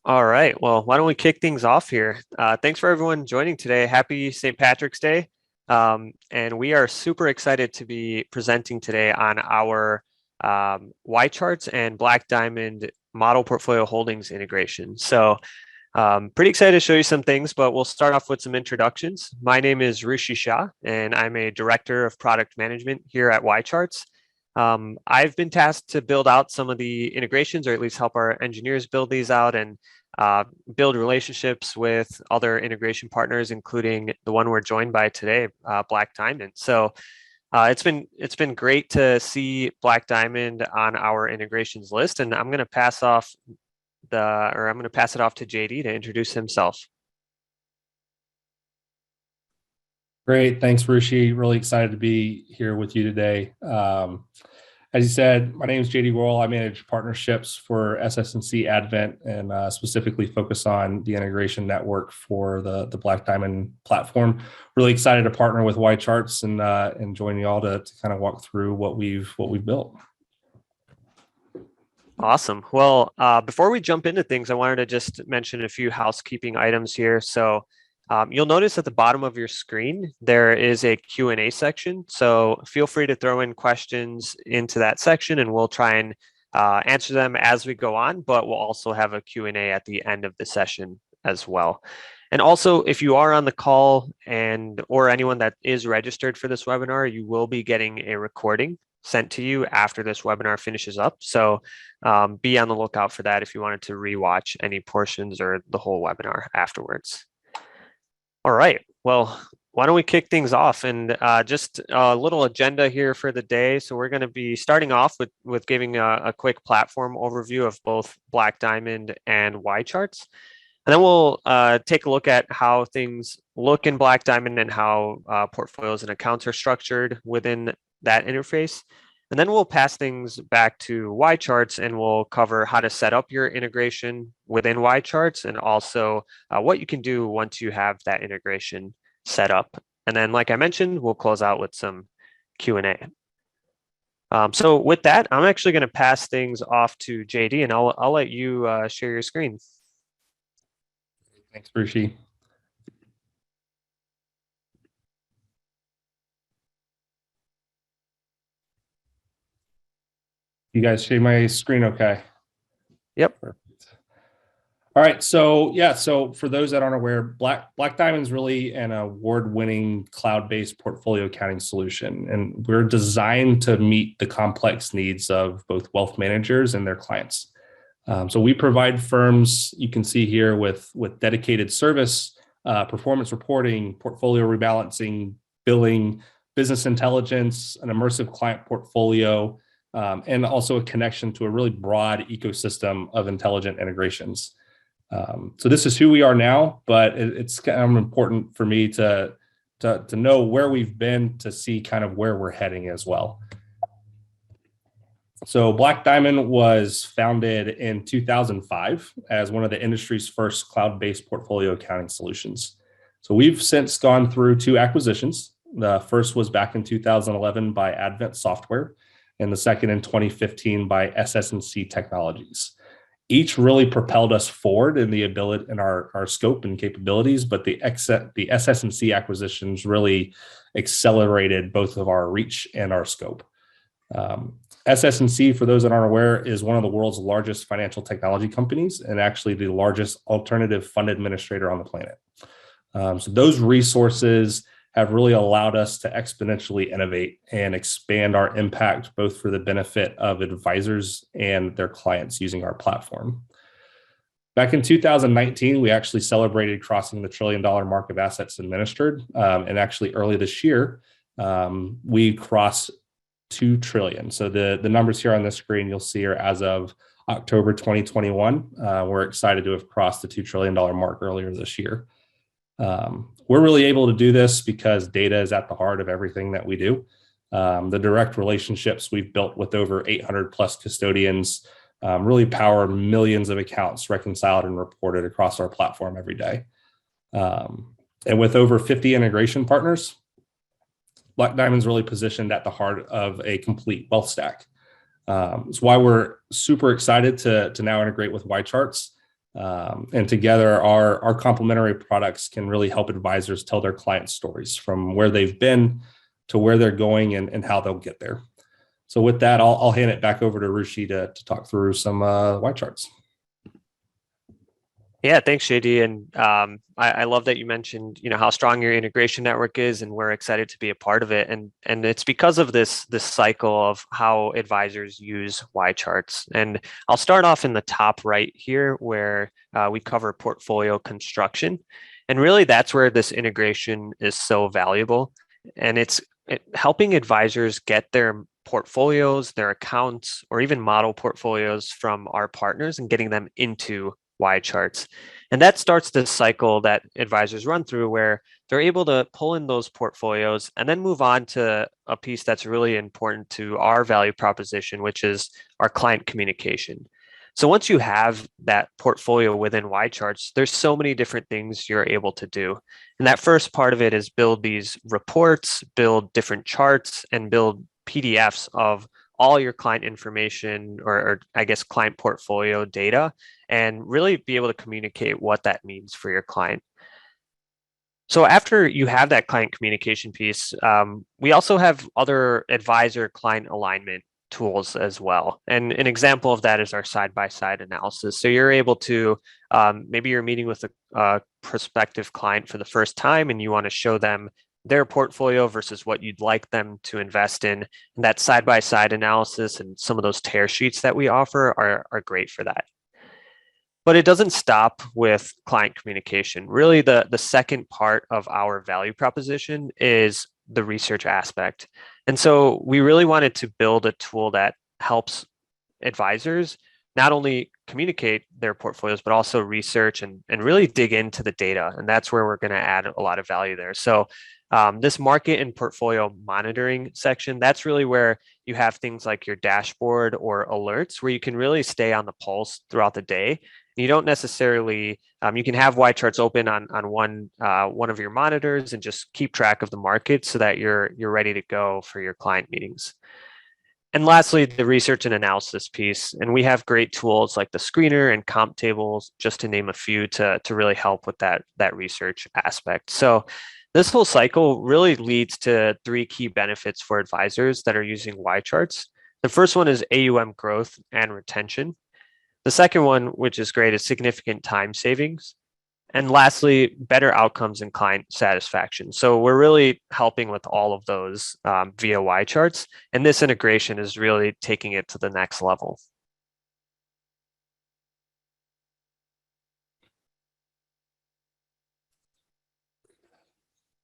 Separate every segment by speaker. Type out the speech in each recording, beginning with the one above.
Speaker 1: All right. Well, why don't we kick things off here? Thanks for everyone joining today. Happy St. Patrick's Day. And we are super excited to be presenting today on our YCharts and Black Diamond model portfolio holdings integration. So pretty excited to show you some things, but we'll start off with some introductions. My name is Rishi Shah, and I'm a director of product management here at YCharts. I've been tasked to build out some of the integrations, or at least help our engineers build these out and build relationships with other integration partners, including the one we're joined by today, Black Diamond. So it's been great to see Black Diamond on our integrations list, and I'm going to pass it off to JD to introduce himself.
Speaker 2: Great. Thanks, Rishi. Really excited to be here with you today. As you said, my name is JD Royal. I manage partnerships for SS&C Advent and specifically focus on the integration network for the Black Diamond platform. Really excited to partner with YCharts and join you all to kind of walk through what we've built.
Speaker 1: Awesome. Well, before we jump into things, I wanted to just mention a few housekeeping items here. So you'll notice at the bottom of your screen, there is a Q&A section. So feel free to throw in questions into that section and we'll try and answer them as we go on, but we'll also have a Q&A at the end of the session as well. And also, if you are on the call or anyone that is registered for this webinar, you will be getting a recording sent to you after this webinar finishes up. So be on the lookout for that if you wanted to rewatch any portions or the whole webinar afterwards. All right, well, why don't we kick things off and just a little agenda here for the day. So we're going to be starting off with giving a quick platform overview of both Black Diamond and YCharts. And then we'll take a look at how things look in Black Diamond and how portfolios and accounts are structured within that interface. And then we'll pass things back to YCharts and we'll cover how to set up your integration within YCharts and also what you can do once you have that integration set up. And then, like I mentioned, we'll close out with some Q&A. So with that, I'm actually going to pass things off to JD and I'll let you share your screen.
Speaker 2: Thanks, Rishi. You guys see my screen okay?
Speaker 1: Yep.
Speaker 2: Perfect. All right, so for those that aren't aware, Black Diamond is really an award-winning cloud-based portfolio accounting solution, and we're designed to meet the complex needs of both wealth managers and their clients. So we provide firms, you can see here, with dedicated service, performance reporting, portfolio rebalancing, billing, business intelligence, an immersive client portfolio, and also a connection to a really broad ecosystem of intelligent integrations. So this is who we are now, but it's kind of important for me to know where we've been to see kind of where we're heading as well. So Black Diamond was founded in 2005 as one of the industry's first cloud-based portfolio accounting solutions. So we've since gone through 2 acquisitions. The first was back in 2011 by Advent Software, and the second in 2015 by SS&C Technologies. Each really propelled us forward in the ability in our scope and capabilities, but the SS&C acquisitions really accelerated both of our reach and our scope. SS&C, for those that aren't aware, is one of the world's largest financial technology companies and actually the largest alternative fund administrator on the planet. So those resources have really allowed us to exponentially innovate and expand our impact, both for the benefit of advisors and their clients using our platform. Back in 2019, we actually celebrated crossing the $1 trillion mark of assets administered. And actually early this year, we crossed 2 trillion. So the numbers here on the screen you'll see are as of October 2021. We're excited to have crossed the $2 trillion mark earlier this year. We're really able to do this because data is at the heart of everything that we do. The direct relationships we've built with over 800 plus custodians really power millions of accounts reconciled and reported across our platform every day. And with over 50 integration partners, Black Diamond's really positioned at the heart of a complete wealth stack. It's why we're super excited to now integrate with YCharts. And together, our complementary products can really help advisors tell their client stories from where they've been to where they're going and how they'll get there. So with that, I'll hand it back over to Rushi to talk through some YCharts.
Speaker 1: Yeah, thanks, JD. And I love that you mentioned, how strong your integration network is, and we're excited to be a part of it. And it's because of this cycle of how advisors use YCharts. And I'll start off in the top right here, where we cover portfolio construction. And really, that's where this integration is so valuable. And it's helping advisors get their portfolios, their accounts, or even model portfolios from our partners and getting them into YCharts. And that starts this cycle that advisors run through where they're able to pull in those portfolios and then move on to a piece that's really important to our value proposition, which is our client communication. So once you have that portfolio within YCharts, there's so many different things you're able to do. And that first part of it is build these reports, build different charts, and build PDFs of all your client information, or I guess client portfolio data, and really be able to communicate what that means for your client. So after you have that client communication piece, we also have other advisor client alignment tools as well. And an example of that is our side-by-side analysis. So you're able to, maybe you're meeting with a prospective client for the first time and you want to show them their portfolio versus what you'd like them to invest in. And that side-by-side analysis and some of those tear sheets that we offer are great for that. But it doesn't stop with client communication. Really, the second part of our value proposition is the research aspect. And so we really wanted to build a tool that helps advisors not only communicate their portfolios, but also research and really dig into the data. And that's where we're going to add a lot of value there. So this market and portfolio monitoring section, that's really where you have things like your dashboard or alerts where you can really stay on the pulse throughout the day. You don't necessarily, you can have YCharts open on one of your monitors and just keep track of the market so that you're ready to go for your client meetings. And lastly, the research and analysis piece. And we have great tools like the screener and comp tables, just to name a few, to really help with that research aspect. So this whole cycle really leads to three key benefits for advisors that are using YCharts. The first one is AUM growth and retention. The second one, which is great, is significant time savings. And lastly, better outcomes and client satisfaction. So we're really helping with all of those via YCharts. And this integration is really taking it to the next level.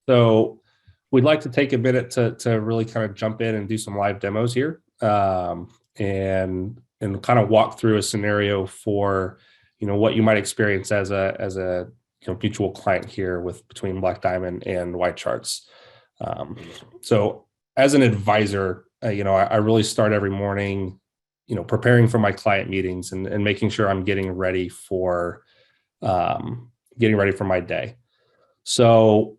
Speaker 2: So we'd like to take a minute to really kind of jump in and do some live demos here, and kind of walk through a scenario for what you might experience as a mutual client here between Black Diamond and YCharts. So as an advisor, I really start every morning, preparing for my client meetings and making sure I'm getting ready for my day. So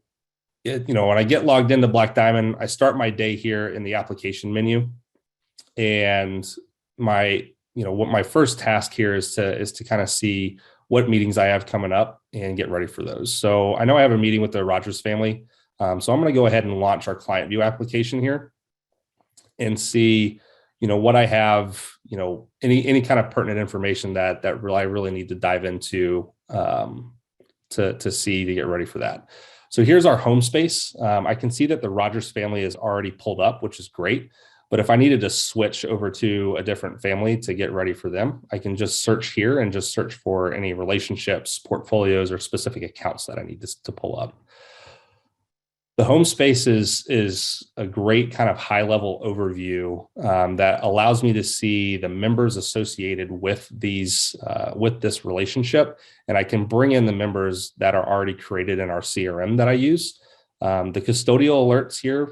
Speaker 2: when I get logged into Black Diamond, I start my day here in the application menu, and what my first task here is to kind of see what meetings I have coming up and get ready for those. So I know I have a meeting with the Rogers family. So I'm going to go ahead and launch our client view application here and see, what I have, any kind of pertinent information that I really need to dive into to see to get ready for that. So here's our home space. I can see that the Rogers family is already pulled up, which is great. But if I needed to switch over to a different family to get ready for them, I can just search here and just search for any relationships, portfolios, or specific accounts that I need to pull up. The home space is a great kind of high-level overview that allows me to see the members associated with this relationship, and I can bring in the members that are already created in our CRM that I use. The custodial alerts here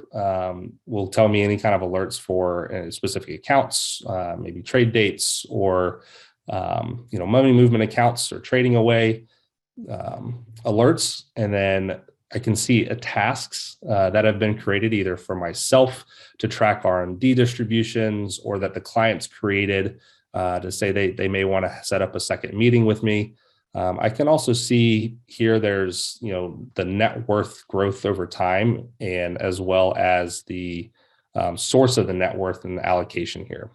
Speaker 2: will tell me any kind of alerts for specific accounts, maybe trade dates or money movement accounts or trading away alerts, and then I can see tasks that have been created either for myself to track RMD distributions, or that the client's created to say they may want to set up a second meeting with me. I can also see here there's, the net worth growth over time, and as well as the source of the net worth and the allocation here.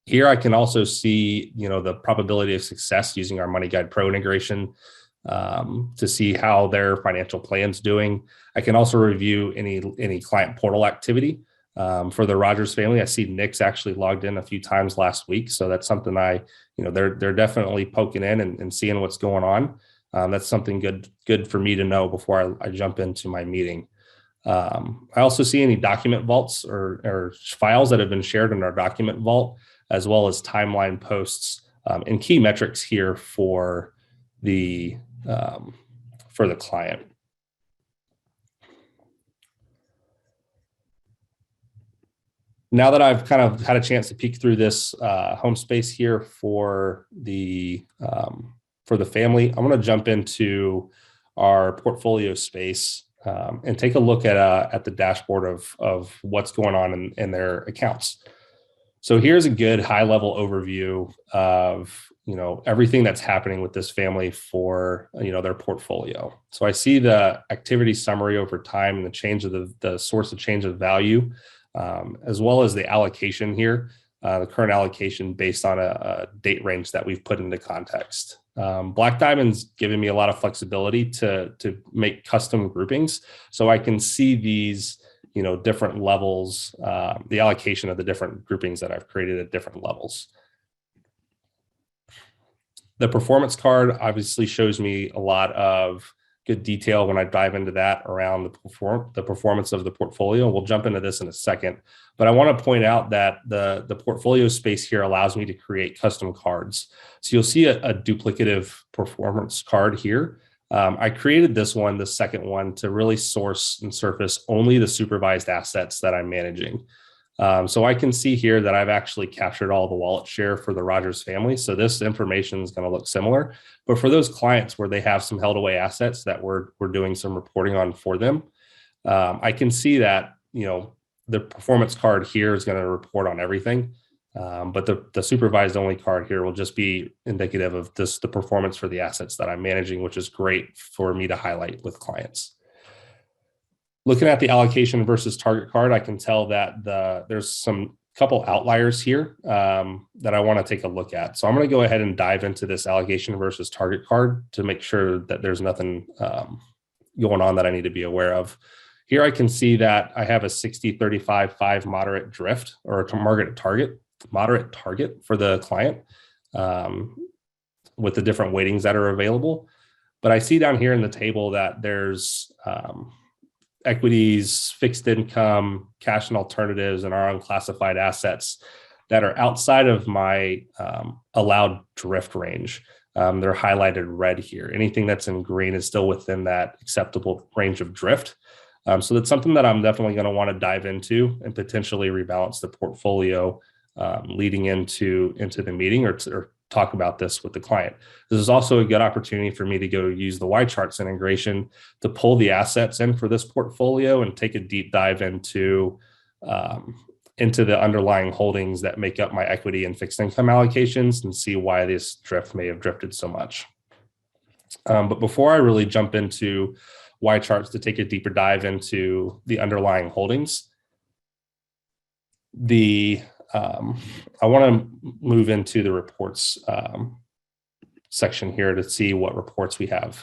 Speaker 2: Here I can also see, the probability of success using our Money Guide Pro integration to see how their financial plan's doing. I can also review any client portal activity. For the Rogers family, I see Nick's actually logged in a few times last week. So that's something they're definitely poking in and seeing what's going on. That's something good for me to know before I jump into my meeting. I also see any document vaults or files that have been shared in our document vault, as well as timeline posts and key metrics here for the client. Now that I've kind of had a chance to peek through this home space here for the family, I'm going to jump into our portfolio space and take a look at the dashboard of what's going on in their accounts. So here's a good high-level overview of everything that's happening with this family for their portfolio. So I see the activity summary over time and the change of the source of change of value, as well as the allocation here, the current allocation based on a date range that we've put into context. Black Diamond's given me a lot of flexibility to make custom groupings, so I can see these different levels, the allocation of the different groupings that I've created at different levels. The performance card obviously shows me a lot of good detail when I dive into that around the performance of the portfolio. We'll jump into this in a second, but I want to point out that the portfolio space here allows me to create custom cards. So you'll see a duplicative performance card here. I created this one, the second one, to really source and surface only the supervised assets that I'm managing. So I can see here that I've actually captured all the wallet share for the Rogers family. So this information is going to look similar, but for those clients where they have some held away assets that we're doing some reporting on for them, I can see that, the performance card here is going to report on everything. But the supervised only card here will just be indicative of the performance for the assets that I'm managing, which is great for me to highlight with clients. Looking at the allocation versus target card, I can tell that there's some couple outliers here that I want to take a look at. So I'm going to go ahead and dive into this allocation versus target card to make sure that there's nothing going on that I need to be aware of. Here I can see that I have a 60-35-5 moderate drift, or a moderate target for the client with the different weightings that are available. But I see down here in the table that there's equities, fixed income, cash and alternatives, and our unclassified assets that are outside of my allowed drift range. They're highlighted red here. Anything that's in green is still within that acceptable range of drift. So that's something that I'm definitely going to want to dive into and potentially rebalance the portfolio leading into the meeting or talk about this with the client. This is also a good opportunity for me to go use the YCharts integration to pull the assets in for this portfolio and take a deep dive into the underlying holdings that make up my equity and fixed income allocations and see why this drift may have drifted so much. But before I really jump into YCharts to take a deeper dive into the underlying holdings, I want to move into the reports section here to see what reports we have.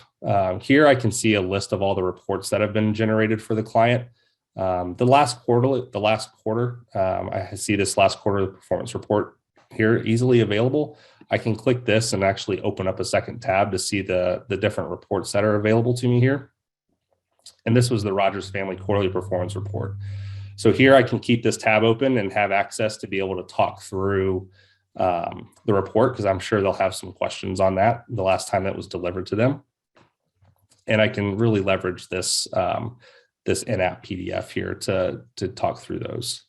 Speaker 2: Here I can see a list of all the reports that have been generated for the client. The last quarter, I see this last quarter performance report here easily available. I can click this and actually open up a second tab to see the different reports that are available to me here. And this was the Rogers Family Quarterly Performance Report. So here I can keep this tab open and have access to be able to talk through the report, because I'm sure they'll have some questions on that the last time that was delivered to them. And I can really leverage this in-app PDF here to talk through those.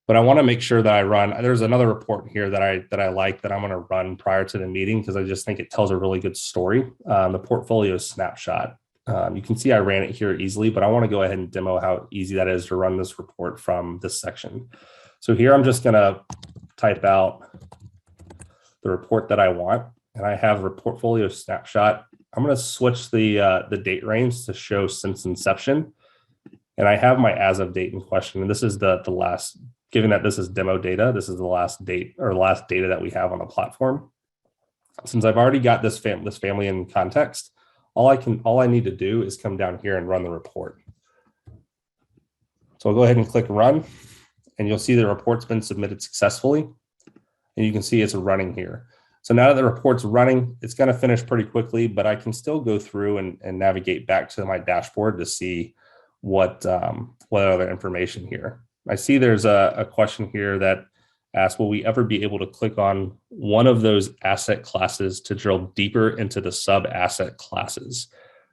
Speaker 2: But I want to make sure that I run. There's another report here that I like that I'm going to run prior to the meeting because I just think it tells a really good story. The portfolio snapshot. You can see I ran it here easily, but I want to go ahead and demo how easy that is to run this report from this section. So here I'm just going to type out the report that I want, and I have a portfolio snapshot. I'm going to switch the date range to show since inception. And I have my as of date in question. And this is the last, given that this is demo data, this is the last date or last data that we have on the platform. Since I've already got this family in context, all I need to do is come down here and run the report. So I'll go ahead and click run, and you'll see the report's been submitted successfully. And you can see it's running here. So now that the report's running, it's going to finish pretty quickly, but I can still go through and navigate back to my dashboard to see what other information here. I see there's a question here that asks, will we ever be able to click on one of those asset classes to drill deeper into the sub asset classes?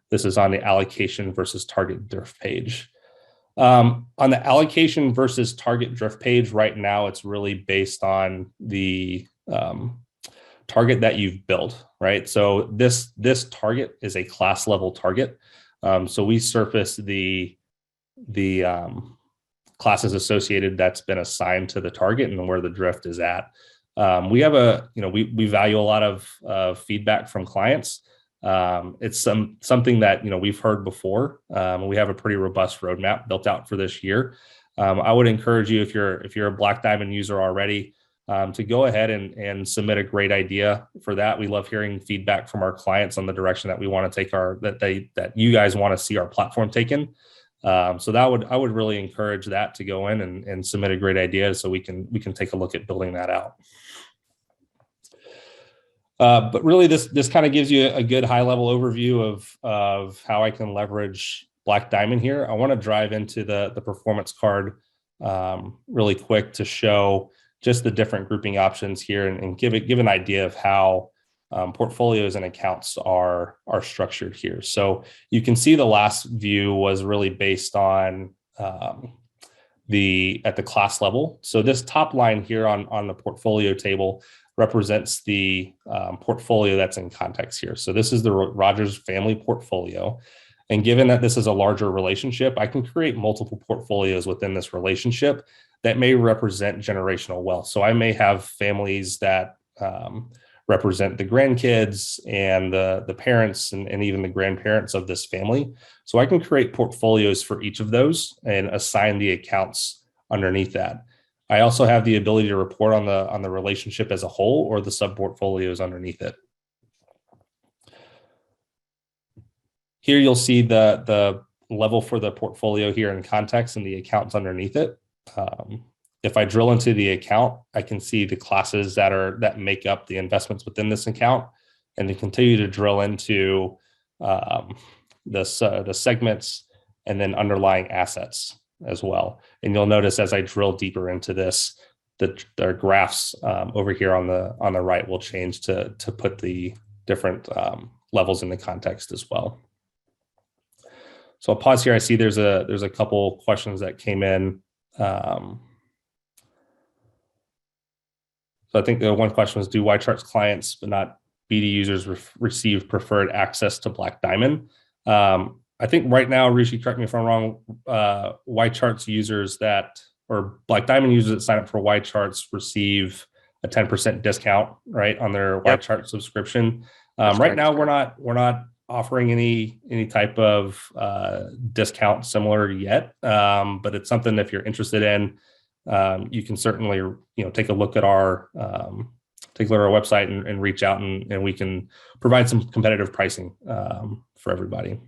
Speaker 2: This is on the allocation versus target drift page. On the allocation versus target drift page right now, it's really based on the target that you've built, right? So this target is a class level target. So we surface the classes associated that's been assigned to the target and where the drift is at. We have we value a lot of feedback from clients. It's something that we've heard before. We have a pretty robust roadmap built out for this year. I would encourage you, if you're a Black Diamond user already, to go ahead and submit a great idea for that. We love hearing feedback from our clients on the direction that we want to take that you guys want to see our platform taken. So I would really encourage that to go in and submit a great idea so we can take a look at building that out. But really, this kind of gives you a good high level overview of how I can leverage Black Diamond here. I want to drive into the performance card really quick to show just the different grouping options here and give an idea of how portfolios and accounts are structured here. So you can see the last view was really based on at the class level. So this top line here on the portfolio table represents the portfolio that's in context here. So this is the Rogers family portfolio. And given that this is a larger relationship, I can create multiple portfolios within this relationship that may represent generational wealth. So I may have families that represent the grandkids and the parents and even the grandparents of this family. So I can create portfolios for each of those and assign the accounts underneath that. I also have the ability to report on the relationship as a whole or the sub portfolios underneath it. Here you'll see the level for the portfolio here in context and the accounts underneath it. If I drill into the account, I can see the classes that make up the investments within this account, and then continue to drill into the segments and then underlying assets as well. And you'll notice as I drill deeper into this, the graphs over here on the right will change to put the different levels in the context as well. So I'll pause here. I see there's a couple questions that came in. So I think the one question was, do YCharts clients but not BD users receive preferred access to Black Diamond? I think right now, Rishi, correct me if I'm wrong, YCharts users or Black Diamond users that sign up for YCharts receive a 10% discount, right, on their YCharts subscription. Right now, we're not offering any type of discount similar yet, but it's something if you're interested in. You can certainly take a look at our website and reach out and we can provide some competitive pricing for everybody.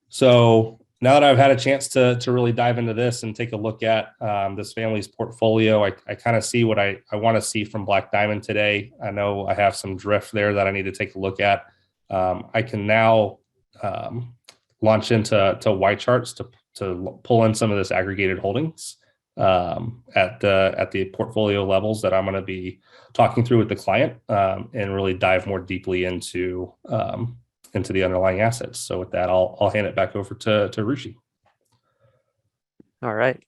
Speaker 2: So now that I've had a chance to really dive into this and take a look at this family's portfolio, I kind of see what I want to see from Black Diamond today. I know I have some drift there that I need to take a look at. I can now launch into YCharts to pull in some of this aggregated holdings at the portfolio levels that I'm going to be talking through with the client and really dive more deeply into the underlying assets. So with that, I'll hand it back over to Rishi.
Speaker 1: All right.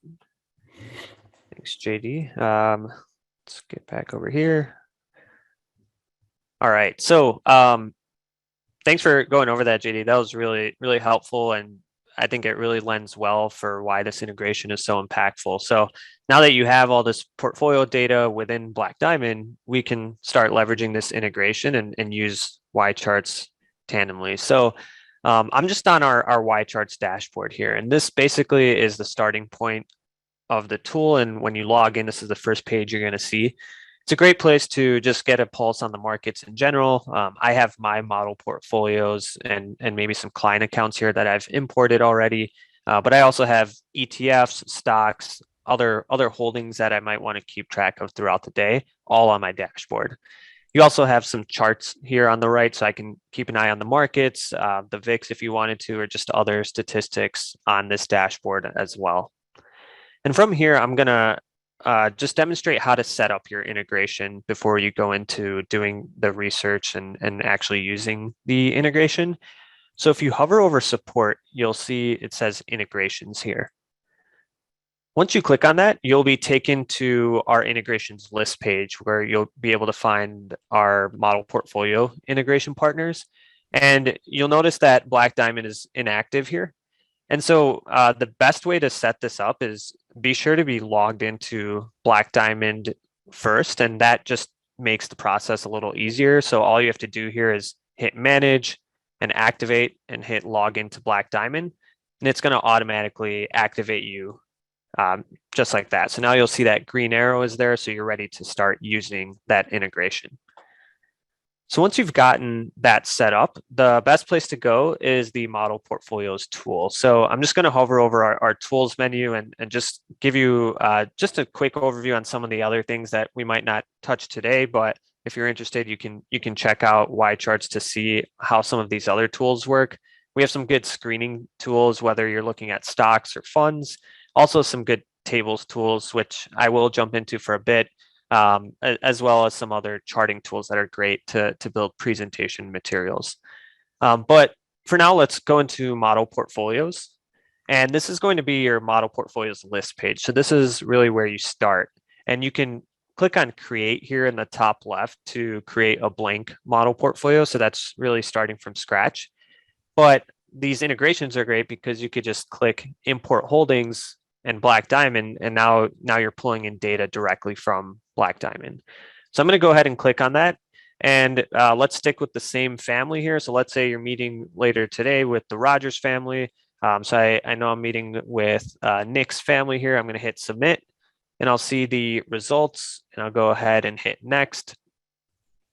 Speaker 1: Thanks, JD. Let's get back over here. All right. So thanks for going over that, JD. That was really, really helpful. And I think it really lends well for why this integration is so impactful. So now that you have all this portfolio data within Black Diamond, we can start leveraging this integration and use YCharts tandemly. So I'm just on our YCharts dashboard here, and this basically is the starting point of the tool. And when you log in, this is the first page you're going to see. It's a great place to just get a pulse on the markets in general. I have my model portfolios and maybe some client accounts here that I've imported already, but I also have ETFs, stocks, other holdings that I might want to keep track of throughout the day, all on my dashboard. You also have some charts here on the right, so I can keep an eye on the markets, the VIX if you wanted to, or just other statistics on this dashboard as well. And from here, I'm going to just demonstrate how to set up your integration before you go into doing the research and actually using the integration. So if you hover over support, you'll see it says integrations here. Once you click on that, you'll be taken to our integrations list page where you'll be able to find our model portfolio integration partners. And you'll notice that Black Diamond is inactive here. And so the best way to set this up is be sure to be logged into Black Diamond first, and that just makes the process a little easier. So all you have to do here is hit manage and activate and hit log into Black Diamond, and it's going to automatically activate you just like that. So now you'll see that green arrow is there, so you're ready to start using that integration. So once you've gotten that set up, the best place to go is the model portfolios tool. So I'm just going to hover over our tools menu and just give you just a quick overview on some of the other things that we might not touch today. But if you're interested, you can check out YCharts to see how some of these other tools work. We have some good screening tools, whether you're looking at stocks or funds. Also some good tables tools, which I will jump into for a bit. As well as some other charting tools that are great to build presentation materials. But for now, let's go into model portfolios. And this is going to be your model portfolios list page. So this is really where you start. And you can click on create here in the top left to create a blank model portfolio. So that's really starting from scratch. But these integrations are great because you could just click import holdings and Black Diamond, and now you're pulling in data directly from Black Diamond. So I'm going to go ahead and click on that, and let's stick with the same family here. So let's say you're meeting later today with the Rogers family. So I know I'm meeting with Nick's family here. I'm going to hit submit, and I'll see the results, and I'll go ahead and hit next.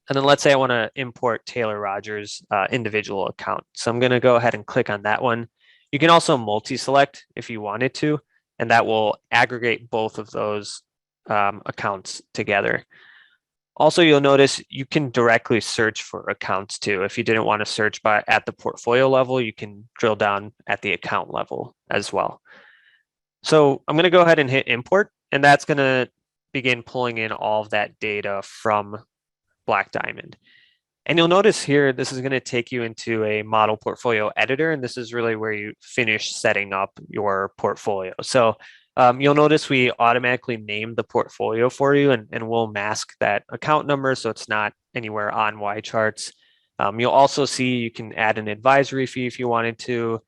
Speaker 1: And then let's say I want to import Taylor Rogers' individual account. So I'm going to go ahead and click on that one. You can also multi-select if you wanted to, and that will aggregate both of those accounts together. Also, you'll notice you can directly search for accounts too. If you didn't want to search at the portfolio level, you can drill down at the account level as well. So I'm going to go ahead and hit import, and that's going to begin pulling in all of that data from Black Diamond. And you'll notice here, this is going to take you into a model portfolio editor, and this is really where you finish setting up your portfolio. So you'll notice we automatically name the portfolio for you, and we'll mask that account number so it's not anywhere on YCharts. You'll also see you can add an advisory fee if you wanted to.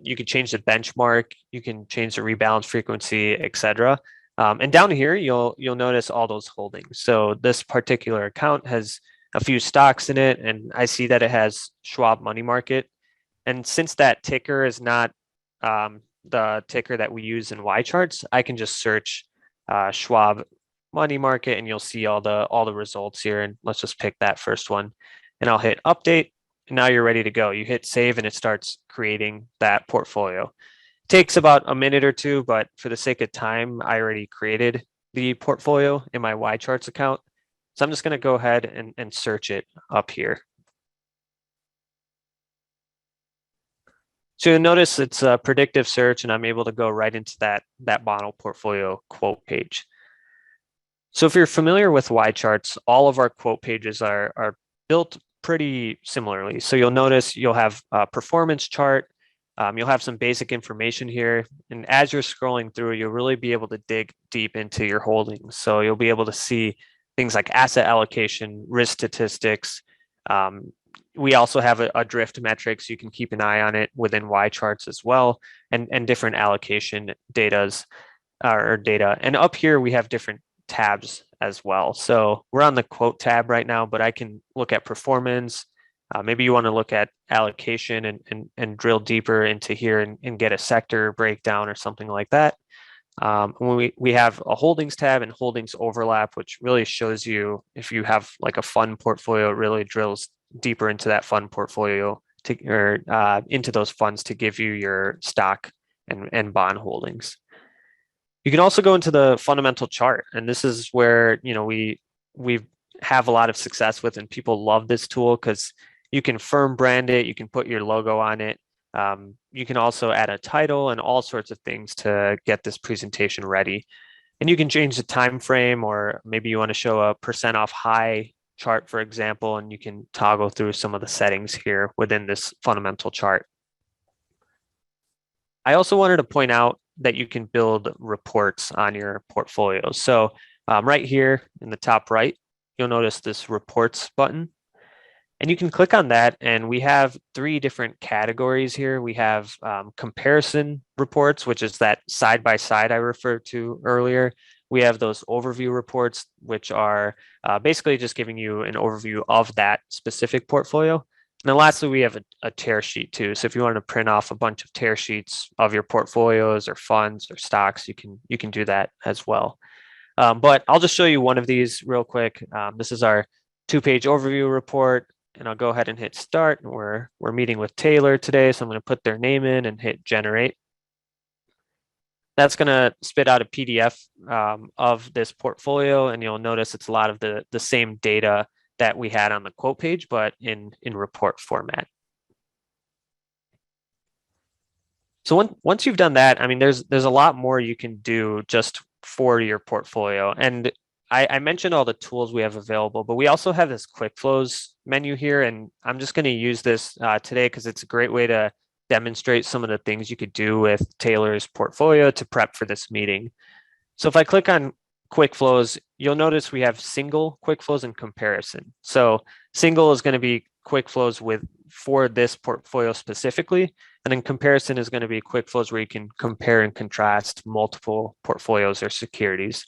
Speaker 1: You can change the benchmark, you can change the rebalance frequency, etc. And down here, you'll notice all those holdings. So this particular account has a few stocks in it, and I see that it has Schwab Money Market. And since that ticker is not the ticker that we use in YCharts, I can just search Schwab Money Market, and you'll see all the results here. And let's just pick that first one, and I'll hit update. And now you're ready to go. You hit save, and it starts creating that portfolio. It takes about a minute or two, but for the sake of time, I already created the portfolio in my YCharts account. So I'm just going to go ahead and search it up here. So you'll notice it's a predictive search, and I'm able to go right into that model portfolio quote page. So if you're familiar with YCharts, all of our quote pages are built pretty similarly. So you'll notice you'll have a performance chart. You'll have some basic information here. And as you're scrolling through, you'll really be able to dig deep into your holdings. So you'll be able to see things like asset allocation, risk statistics, we also have a drift metric, so you can keep an eye on it within YCharts as well, and different allocation datas or data. And up here, we have different tabs as well. So we're on the quote tab right now, but I can look at performance. Maybe you want to look at allocation and drill deeper into here and get a sector breakdown or something like that. When we have a holdings tab and holdings overlap, which really shows you if you have like a fund portfolio, it really drills deeper into that fund portfolio into those funds to give you your stock and bond holdings. You can also go into the fundamental chart, and this is where we have a lot of success with, and people love this tool because you can firm brand it, you can put your logo on it. You can also add a title and all sorts of things to get this presentation ready. And you can change the time frame, or maybe you want to show a % off high chart, for example, and you can toggle through some of the settings here within this fundamental chart. I also wanted to point out that you can build reports on your portfolio. So right here in the top right, you'll notice this reports button. And you can click on that, and we have 3 different categories here. We have comparison reports, which is that side-by-side I referred to earlier. We have those overview reports, which are basically just giving you an overview of that specific portfolio. And then lastly, we have a tear sheet too. So if you want to print off a bunch of tear sheets of your portfolios or funds or stocks, you can do that as well. But I'll just show you one of these real quick. This is our 2-page overview report. And I'll go ahead and hit start. We're meeting with Taylor today, so I'm going to put their name in and hit generate. That's going to spit out a PDF of this portfolio, and you'll notice it's a lot of the same data that we had on the quote page, but in report format. So once you've done that, I mean, there's a lot more you can do just for your portfolio. And I mentioned all the tools we have available, but we also have this quick flows menu here, and I'm just going to use this today because it's a great way to demonstrate some of the things you could do with Taylor's portfolio to prep for this meeting. So if I click on quick flows, you'll notice we have single quick flows and comparison. So single is going to be quick flows for this portfolio specifically, and then comparison is going to be quick flows where you can compare and contrast multiple portfolios or securities.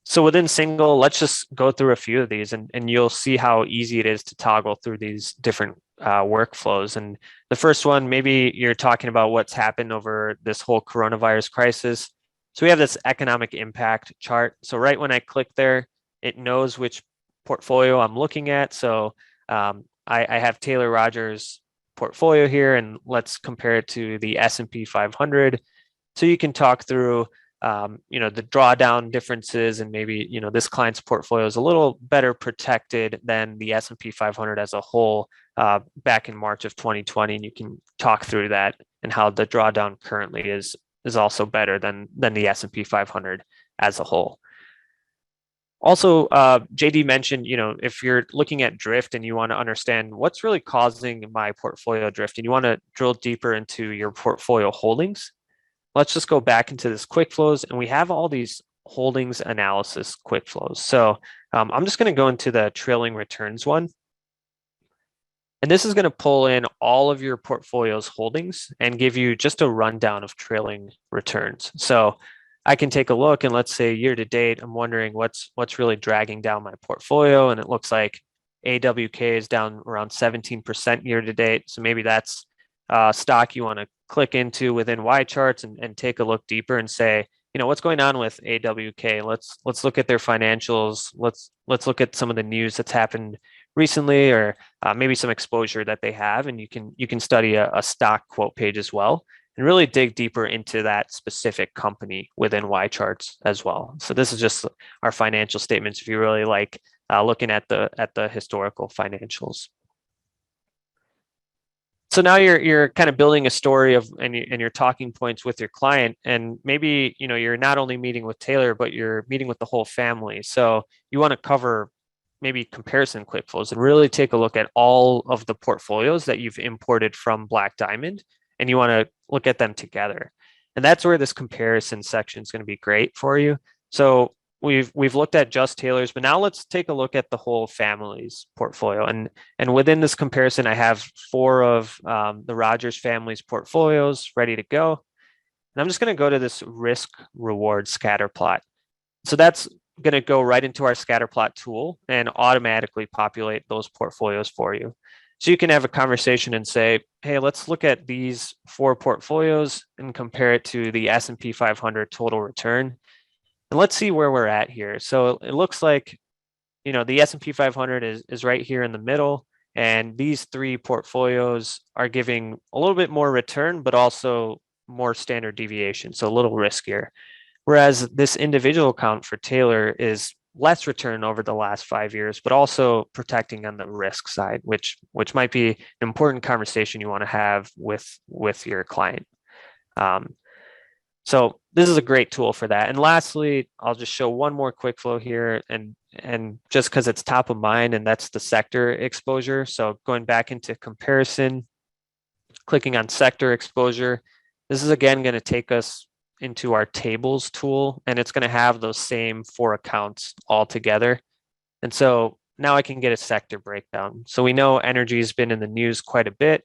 Speaker 1: So within single, let's just go through a few of these, and you'll see how easy it is to toggle through these different workflows. And the first one, maybe you're talking about what's happened over this whole coronavirus crisis. So we have this economic impact chart. So right when I click there, it knows which portfolio I'm looking at. So I have Taylor Rogers' portfolio here, and let's compare it to the S&P 500. So you can talk through the drawdown differences, and maybe this client's portfolio is a little better protected than the S&P 500 as a whole back in March of 2020, and you can talk through that and how the drawdown currently is also better than the S&P 500 as a whole. Also, JD mentioned, if you're looking at drift and you want to understand what's really causing my portfolio drift, and you want to drill deeper into your portfolio holdings, let's just go back into this quick flows, and we have all these holdings analysis quick flows. So I'm just going to go into the trailing returns one. And this is going to pull in all of your portfolio's holdings and give you just a rundown of trailing returns. So I can take a look, and let's say year to date, I'm wondering what's really dragging down my portfolio. And it looks like AWK is down around 17% year to date. So maybe that's stock you want to click into within YCharts and take a look deeper and say, what's going on with AWK? Let's look at their financials. Let's look at some of the news that's happened recently, or maybe some exposure that they have, and you can study a stock quote page as well, and really dig deeper into that specific company within YCharts as well. So this is just our financial statements if you really like looking at the historical financials. So now you're kind of building a story and your talking points with your client, and maybe you're not only meeting with Taylor, but you're meeting with the whole family. So you want to cover maybe comparison quick flows and really take a look at all of the portfolios that you've imported from Black Diamond, and you want to look at them together. And that's where this comparison section is going to be great for you. So we've looked at just Taylor's, but now let's take a look at the whole family's portfolio. And within this comparison, I have 4 of the Rogers family's portfolios ready to go. And I'm just going to go to this risk reward scatter plot. So that's going to go right into our scatter plot tool and automatically populate those portfolios for you. So you can have a conversation and say, hey, let's look at these 4 portfolios and compare it to the S&P 500 total return. And let's see where we're at here. So it looks like, the S&P 500 is right here in the middle. And these 3 portfolios are giving a little bit more return, but also more standard deviation, so a little riskier. Whereas this individual account for Taylor is less return over the last 5 years, but also protecting on the risk side, which might be an important conversation you want to have with your client. So this is a great tool for that. And lastly, I'll just show one more quick flow here, and just because it's top of mind, and that's the sector exposure. So going back into comparison, clicking on sector exposure, this is again going to take us into our tables tool, and it's going to have those same 4 accounts all together. And so now I can get a sector breakdown. So we know energy has been in the news quite a bit.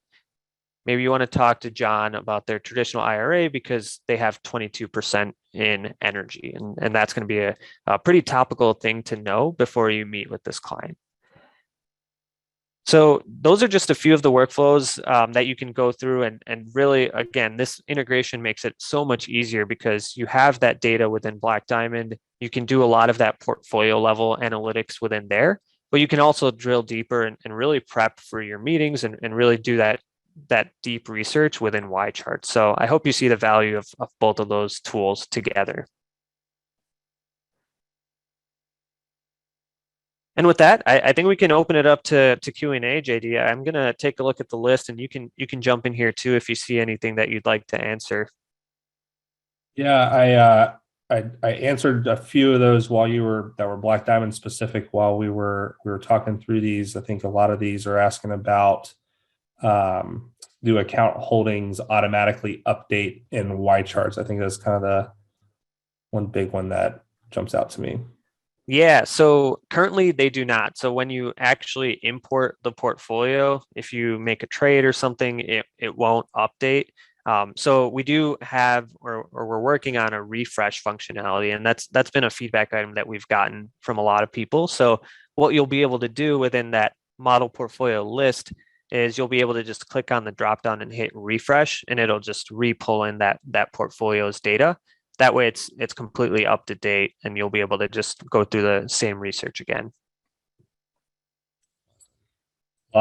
Speaker 1: Maybe you want to talk to John about their traditional IRA because they have 22% in energy. And that's going to be a pretty topical thing to know before you meet with this client. So those are just a few of the workflows that you can go through. And really, again, this integration makes it so much easier because you have that data within Black Diamond. You can do a lot of that portfolio level analytics within there, but you can also drill deeper and really prep for your meetings and really do that deep research within YCharts. So I hope you see the value of both of those tools together. And with that, I think we can open it up to Q&A, JD. I'm going to take a look at the list, and you can jump in here too if you see anything that you'd like to answer.
Speaker 2: Yeah, I answered a few of those that were Black Diamond specific while we were talking through these. I think a lot of these are asking about do account holdings automatically update in YCharts? I think that's kind of the one big one that jumps out to me.
Speaker 1: Yeah, so currently they do not. So when you actually import the portfolio, if you make a trade or something, it won't update. So we do have, or we're working on a refresh functionality, and that's been a feedback item that we've gotten from a lot of people. So what you'll be able to do within that model portfolio list is you'll be able to just click on the dropdown and hit refresh, and it'll just re-pull in that portfolio's data. That way it's completely up to date, and you'll be able to just go through the same research again.
Speaker 2: A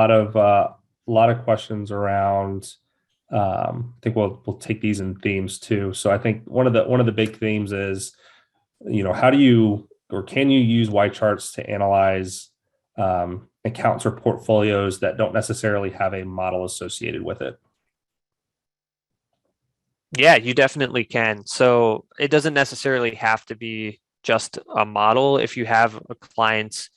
Speaker 2: lot of questions around. I think we'll take these in themes too. So I think one of the big themes is, how do you or can you use YCharts to analyze accounts or portfolios that don't necessarily have a model associated with it?
Speaker 1: Yeah, you definitely can. So it doesn't necessarily have to be just a model. If you have a client's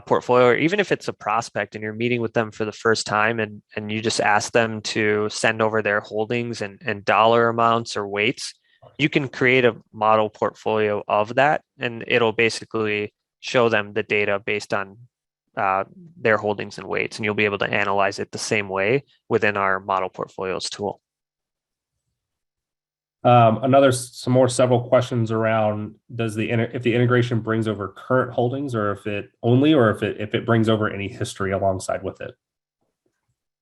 Speaker 1: portfolio, or even if it's a prospect and you're meeting with them for the first time and you just ask them to send over their holdings and dollar amounts or weights, you can create a model portfolio of that, and it'll basically show them the data based on their holdings and weights, and you'll be able to analyze it the same way within our model portfolios tool.
Speaker 2: Several questions around if the integration brings over current holdings, or if it brings over any history alongside with it.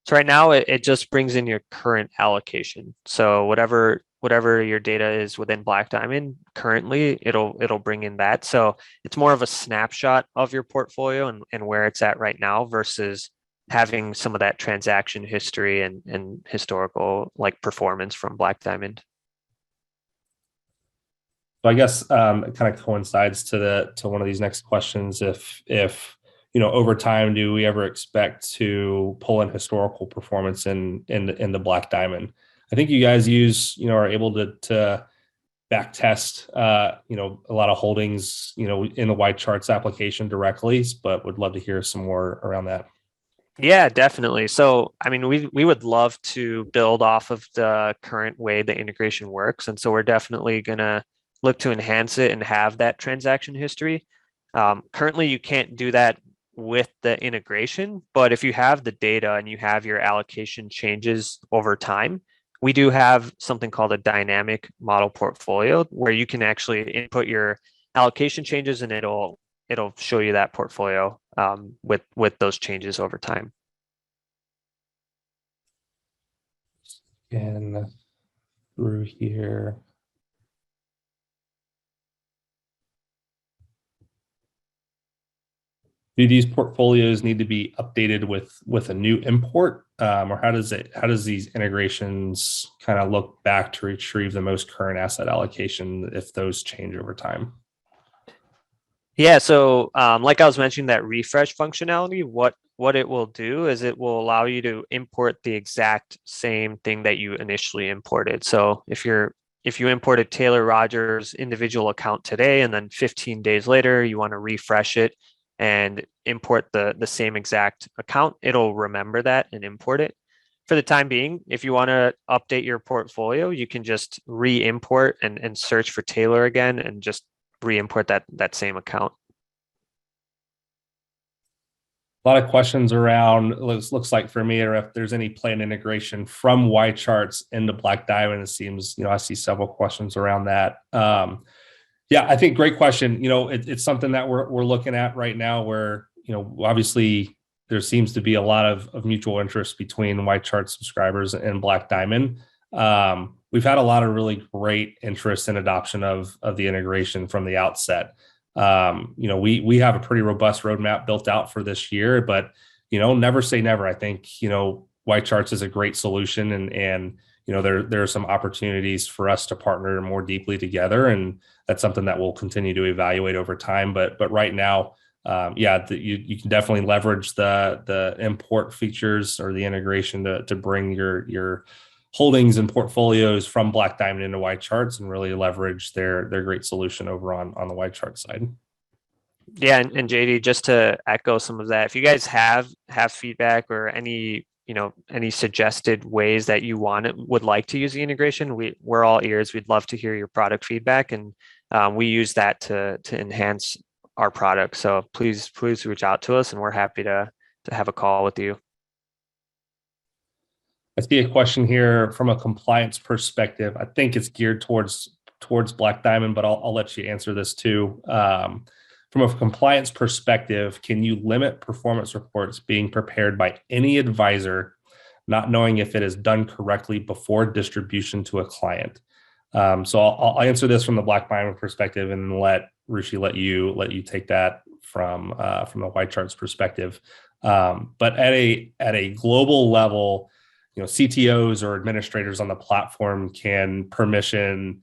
Speaker 1: So right now it just brings in your current allocation. So whatever your data is within Black Diamond currently, it'll bring in that. So it's more of a snapshot of your portfolio and where it's at right now versus having some of that transaction history and historical performance from Black Diamond.
Speaker 2: So I guess it kind of coincides to one of these next questions. If over time, do we ever expect to pull in historical performance in the Black Diamond? I think you guys are able to back test a lot of holdings in the YCharts application directly, but would love to hear some more around that.
Speaker 1: Yeah, definitely. So, I mean, we would love to build off of the current way the integration works, and so we're definitely gonna look to enhance it and have that transaction history. Currently, you can't do that with the integration, but if you have the data and you have your allocation changes over time, we do have something called a dynamic model portfolio where you can actually input your allocation changes and it'll show you that portfolio with those changes over time.
Speaker 2: And through here. Do these portfolios need to be updated with a new import, or how does these integrations kind of look back to retrieve the most current asset allocation if those change over time?
Speaker 1: Yeah, so like I was mentioning, that refresh functionality, what it will do is it will allow you to import the exact same thing that you initially imported. So if you imported Taylor Rogers' individual account today, and then 15 days later you want to refresh it and import the same exact account, it'll remember that and import it. For the time being, if you want to update your portfolio, you can just re-import and search for Taylor again and just re-import that same account.
Speaker 2: A lot of questions around, looks like for me, or if there's any planned integration from YCharts into Black Diamond. It seems, I see several questions around that. Yeah, I think great question. It's something that we're looking at right now where, obviously there seems to be a lot of mutual interest between YCharts subscribers and Black Diamond. We've had a lot of really great interest and adoption of the integration from the outset. We have a pretty robust roadmap built out for this year, but, never say never. I think, YCharts is a great solution and there are some opportunities for us to partner more deeply together. And that's something that we'll continue to evaluate over time. But right now, you can definitely leverage the import features or the integration to bring your holdings and portfolios from Black Diamond into YCharts and really leverage their great solution over on the YCharts side.
Speaker 1: Yeah, and JD, just to echo some of that, if you guys have feedback or any suggested ways that you would like to use the integration, we're all ears. We'd love to hear your product feedback, and we use that to enhance our product. So please reach out to us, and we're happy to have a call with you.
Speaker 2: I see a question here from a compliance perspective. I think it's geared towards Black Diamond, but I'll let you answer this too. From a compliance perspective, can you limit performance reports being prepared by any advisor, not knowing if it is done correctly before distribution to a client? So I'll answer this from the Black Diamond perspective, and let Rushi let you take that from the YCharts perspective. But at a global level, CTOs or administrators on the platform can permission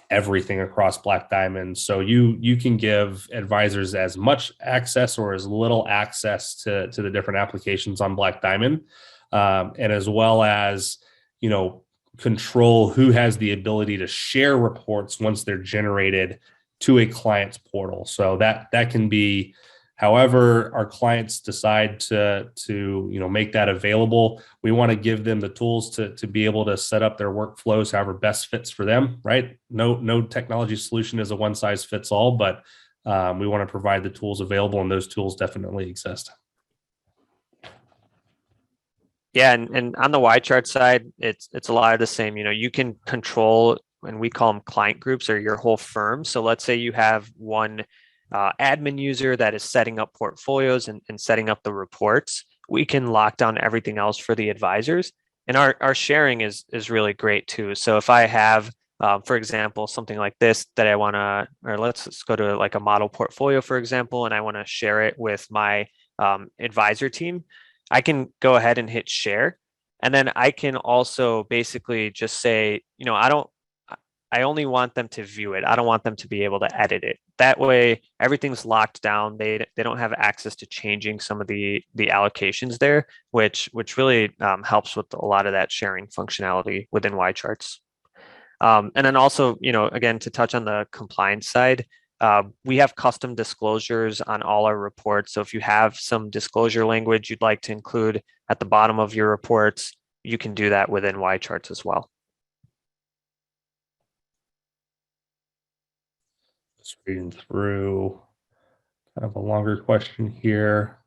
Speaker 2: everything across Black Diamond. So you can give advisors as much access or as little access to the different applications on Black Diamond, and as well as, control who has the ability to share reports once they're generated to a client's portal. So that can be however our clients decide to make that available. We want to give them the tools to be able to set up their workflows however best fits for them, right? No technology solution is a one size fits all, but we want to provide the tools available, and those tools definitely exist.
Speaker 1: Yeah, and on the YChart side, it's a lot of the same. You can control, and we call them client groups, or your whole firm. So let's say you have one admin user that is setting up portfolios and setting up the reports. We can lock down everything else for the advisors, and our sharing is really great too. So if I have, for example, something like this that I want to, or let's go to like a model portfolio, for example, and I want to share it with my advisor team, I can go ahead and hit share. And then I can also basically just say, I only want them to view it. I don't want them to be able to edit it. That way, everything's locked down. They don't have access to changing some of the allocations there, which really helps with a lot of that sharing functionality within YCharts. And then also, again, to touch on the compliance side, we have custom disclosures on all our reports. So if you have some disclosure language you'd like to include at the bottom of your reports, you can do that within YCharts as well.
Speaker 2: Just reading through kind of a longer question here.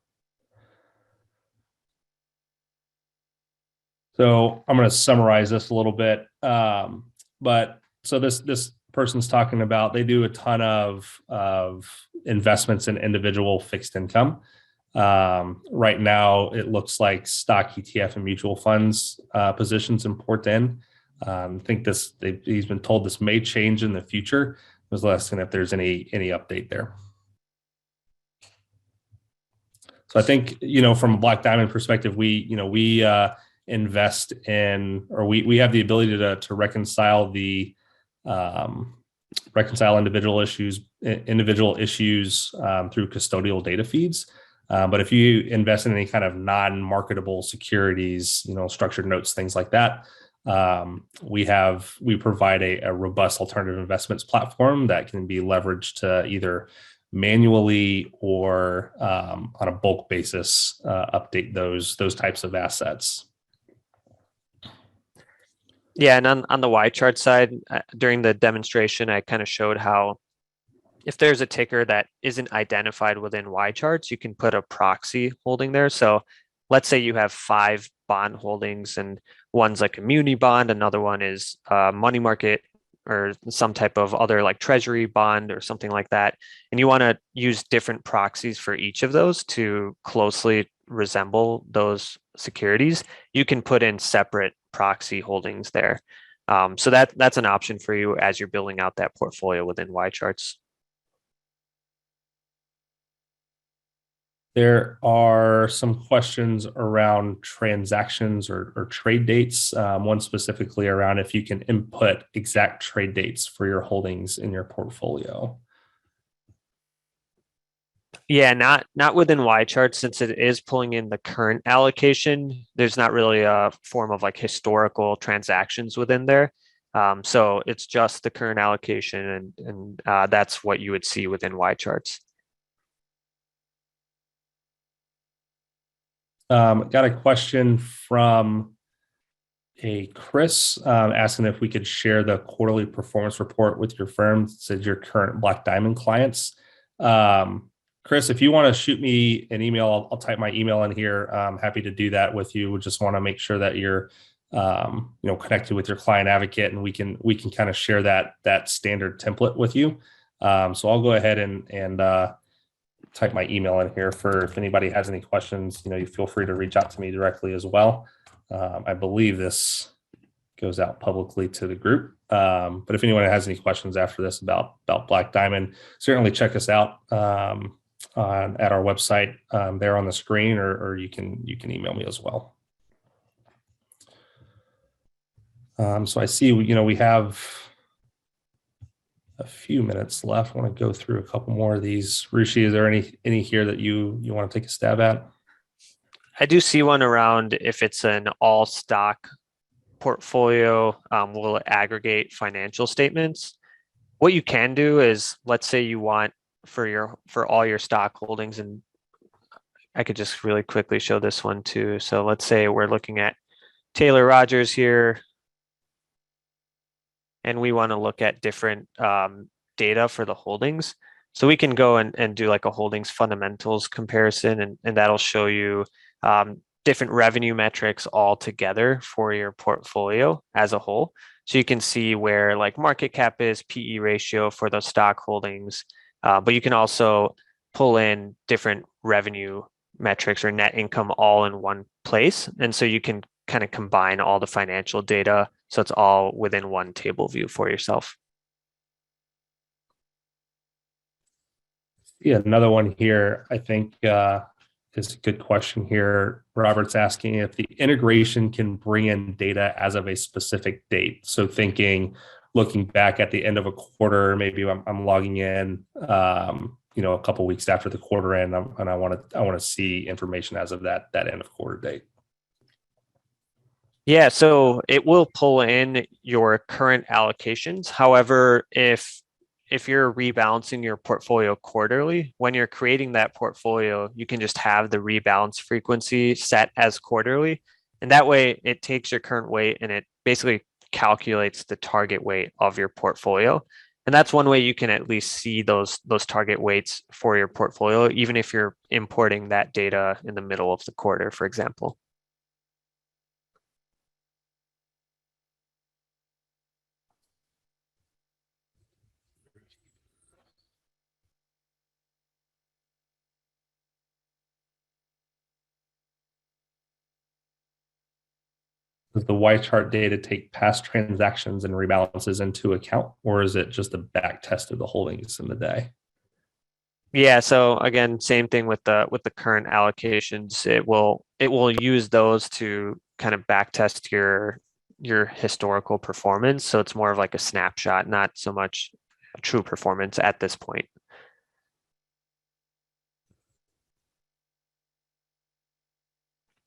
Speaker 2: So I'm going to summarize this a little bit. But so this person's talking about, they do a ton of investments in individual fixed income. Right now, it looks like stock, ETF, and mutual funds positions important. I think he's been told this may change in the future. I was asking if there's any update there. So I think, from a Black Diamond perspective, we invest in, or we have the ability to reconcile individual issues through custodial data feeds. But if you invest in any kind of non-marketable securities, structured notes, things like that, we provide a robust alternative investments platform that can be leveraged to either manually or on a bulk basis update those types of assets.
Speaker 1: Yeah, and on the YChart side, during the demonstration, I kind of showed how if there's a ticker that isn't identified within YCharts, you can put a proxy holding there. So let's say you have 5 bond holdings and one's like a muni bond, another one is money market or some type of other like treasury bond or something like that. And you want to use different proxies for each of those to closely resemble those securities. You can put in separate proxy holdings there. So that's an option for you as you're building out that portfolio within YCharts.
Speaker 2: There are some questions around transactions or trade dates. One specifically around if you can input exact trade dates for your holdings in your portfolio.
Speaker 1: Yeah, not within YCharts, since it is pulling in the current allocation. There's not really a form of like historical transactions within there. So it's just the current allocation, and that's what you would see within YCharts.
Speaker 2: Got a question from a Chris asking if we could share the quarterly performance report with your firm, said your current Black Diamond clients. Chris, if you want to shoot me an email, I'll type my email in here. I'm happy to do that with you. We just want to make sure that you're connected with your client advocate, and we can kind of share that standard template with you. So I'll go ahead and type my email in here for if anybody has any questions. You feel free to reach out to me directly as well. I believe this goes out publicly to the group. But if anyone has any questions after this about Black Diamond, certainly check us out at our website there on the screen, or you can email me as well. So I see we have a few minutes left. I want to go through a couple more of these. Rishi, is there any here that you want to take a stab at?
Speaker 1: I do see one around if it's an all stock portfolio, will it aggregate financial statements? What you can do is, let's say you want for all your stock holdings, and I could just really quickly show this one too. So let's say we're looking at Taylor Rogers here, and we want to look at different data for the holdings. So we can go and do like a holdings fundamentals comparison, and that'll show you different revenue metrics all together for your portfolio as a whole. So you can see where like market cap is, PE ratio for those stock holdings, but you can also pull in different revenue metrics or net income all in one place. And so you can kind of combine all the financial data, so it's all within one table view for yourself.
Speaker 2: Yeah, another one here, I think is a good question here. Robert's asking if the integration can bring in data as of a specific date. So looking back at the end of a quarter, maybe I'm logging in, a couple of weeks after the quarter end, and I want to see information as of that end of quarter date.
Speaker 1: Yeah, so it will pull in your current allocations. However, if you're rebalancing your portfolio quarterly, when you're creating that portfolio, you can just have the rebalance frequency set as quarterly. And that way it takes your current weight and it basically calculates the target weight of your portfolio. And that's one way you can at least see those target weights for your portfolio, even if you're importing that data in the middle of the quarter, for example.
Speaker 2: Does the YChart data take past transactions and rebalances into account, or is it just a back test of the holdings in the day?
Speaker 1: Yeah, so again, same thing with the current allocations. It will use those to kind of back test your historical performance. So it's more of like a snapshot, not so much a true performance at this point.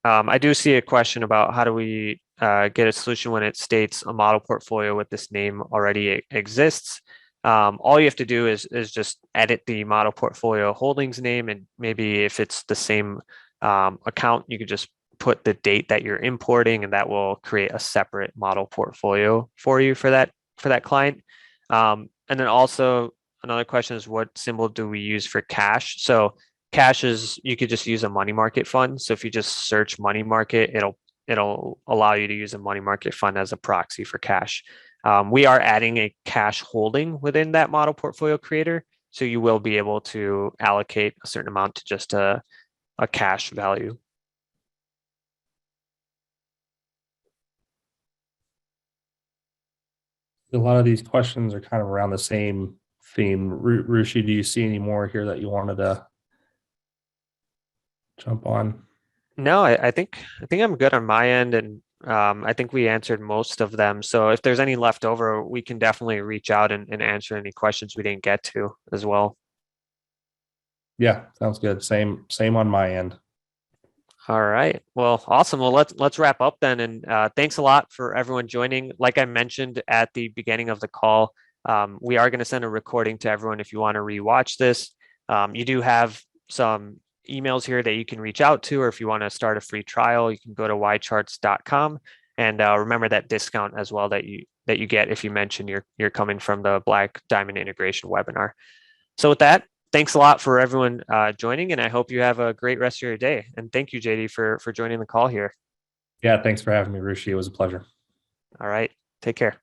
Speaker 1: I do see a question about how do we get a solution when it states a model portfolio with this name already exists. All you have to do is just edit the model portfolio holdings name, and maybe if it's the same account, you could just put the date that you're importing, and that will create a separate model portfolio for you for that client. And then also another question is, what symbol do we use for cash? So cash is, you could just use a money market fund. So if you just search money market, it'll allow you to use a money market fund as a proxy for cash. We are adding a cash holding within that model portfolio creator, so you will be able to allocate a certain amount to just a cash value.
Speaker 2: A lot of these questions are kind of around the same theme. Rushi, do you see any more here that you wanted to jump on?
Speaker 1: No, I think I'm good on my end, and I think we answered most of them. So if there's any left over, we can definitely reach out and answer any questions we didn't get to as well.
Speaker 2: Yeah, sounds good. Same on my end.
Speaker 1: All right. Well, awesome. Well, let's wrap up then. And thanks a lot for everyone joining. Like I mentioned at the beginning of the call, we are going to send a recording to everyone if you want to rewatch this. You do have some emails here that you can reach out to, or if you want to start a free trial, you can go to YCharts.com, and remember that discount as well that you get if you mention you're coming from the Black Diamond integration webinar. So with that, thanks a lot for everyone joining, and I hope you have a great rest of your day. And thank you, JD, for joining the call here.
Speaker 2: Yeah, thanks for having me, Rushi. It was a pleasure.
Speaker 1: All right. Take care.